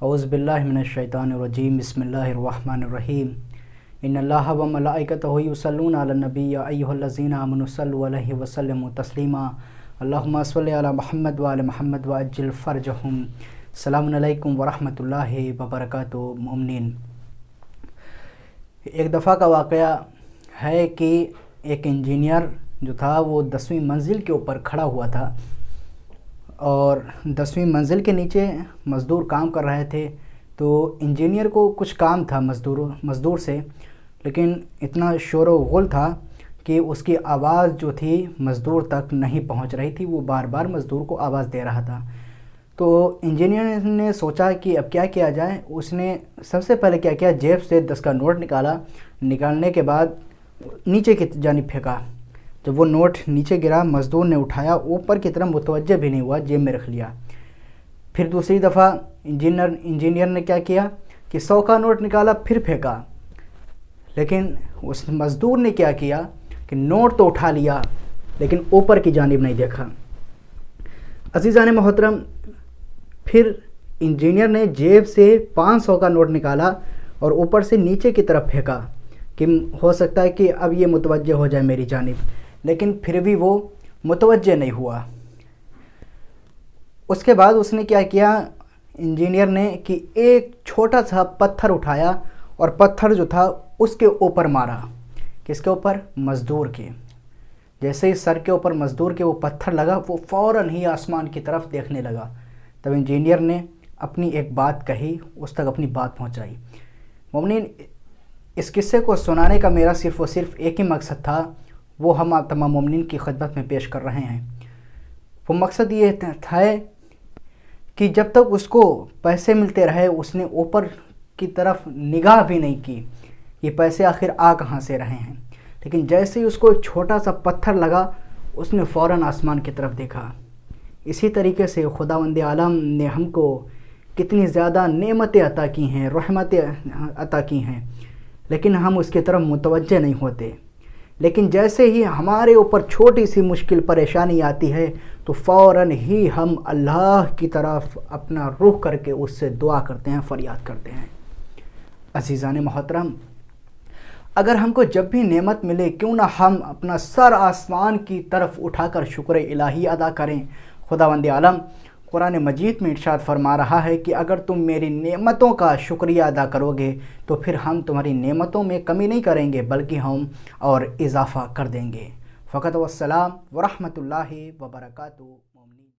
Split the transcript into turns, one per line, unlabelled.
اعوذ باللہ من الشیطان الرجیم بسم اللہ الرحمن الرحیم ان اللہ و ملائکتہ یصلون علی النبی یا ایھا الذین آمنوا صلوا علیہ وسلموا تسلیما اللہم صلی علی محمد وعلی محمد وعجل فرجہم۔ السلام علیکم ورحمۃ اللہ وبرکاتہ مومنین۔ ایک دفعہ کا واقعہ ہے کہ ایک انجینئر جو تھا وہ 10ویں منزل کے اوپر کھڑا ہوا تھا اور 10ویں منزل کے نیچے مزدور کام کر رہے تھے، تو انجینئر کو کچھ کام تھا مزدور سے، لیکن اتنا شور و غل تھا کہ اس کی آواز جو تھی مزدور تک نہیں پہنچ رہی تھی، وہ بار بار مزدور کو آواز دے رہا تھا۔ تو انجینئر نے سوچا کہ اب کیا کیا جائے۔ اس نے سب سے پہلے کیا کیا، جیب سے 10 کا نوٹ نکالنے کے بعد نیچے کی جانب پھینکا۔ جب وہ نوٹ نیچے گرا، مزدور نے اٹھایا، اوپر کی طرف متوجہ بھی نہیں ہوا، جیب میں رکھ لیا۔ پھر دوسری دفعہ انجینئر نے کیا کیا کہ 100 کا نوٹ نکالا، پھر پھینکا، لیکن اس مزدور نے کیا کیا کہ نوٹ تو اٹھا لیا لیکن اوپر کی جانب نہیں دیکھا۔ عزیزان محترم، پھر انجینئر نے جیب سے 500 کا نوٹ نکالا اور اوپر سے نیچے کی طرف پھینکا کہ ہو سکتا ہے کہ اب یہ متوجہ ہو جائے میری جانب، لیکن پھر بھی وہ متوجہ نہیں ہوا۔ اس کے بعد اس نے کیا کیا انجینئر نے کہ ایک چھوٹا سا پتھر اٹھایا اور پتھر جو تھا اس کے اوپر مارا۔ کس کے اوپر؟ مزدور کے۔ جیسے ہی سر کے اوپر مزدور کے وہ پتھر لگا، وہ فوراً ہی آسمان کی طرف دیکھنے لگا۔ تب انجینئر نے اپنی ایک بات کہی، اس تک اپنی بات پہنچائی۔ مومنین، اس قصے کو سنانے کا میرا صرف ایک ہی مقصد تھا، وہ ہم آپ تمام مومنین کی خدمت میں پیش کر رہے ہیں۔ وہ مقصد یہ تھا کہ جب تک اس کو پیسے ملتے رہے، اس نے اوپر کی طرف نگاہ بھی نہیں کی، یہ پیسے آخر آ کہاں سے رہے ہیں۔ لیکن جیسے ہی اس کو ایک چھوٹا سا پتھر لگا، اس نے فوراً آسمان کی طرف دیکھا۔ اسی طریقے سے خداوند عالم نے ہم کو کتنی زیادہ نعمتیں عطا کی ہیں، رحمتیں عطا کی ہیں، لیکن ہم اس کی طرف متوجہ نہیں ہوتے۔ لیکن جیسے ہی ہمارے اوپر چھوٹی سی مشکل پریشانی آتی ہے تو فوراً ہی ہم اللہ کی طرف اپنا رخ کر کے اس سے دعا کرتے ہیں، فریاد کرتے ہیں۔ عزیزان محترم، اگر ہم کو جب بھی نعمت ملے، کیوں نہ ہم اپنا سر آسمان کی طرف اٹھا کر شکر الہی ادا کریں۔ خداوند عالم قرآن مجید میں ارشاد فرما رہا ہے کہ اگر تم میری نعمتوں کا شکریہ ادا کرو گے تو پھر ہم تمہاری نعمتوں میں کمی نہیں کریں گے، بلکہ ہم اور اضافہ کر دیں گے۔ فقط والسلام ورحمۃ اللہ وبرکاتہ۔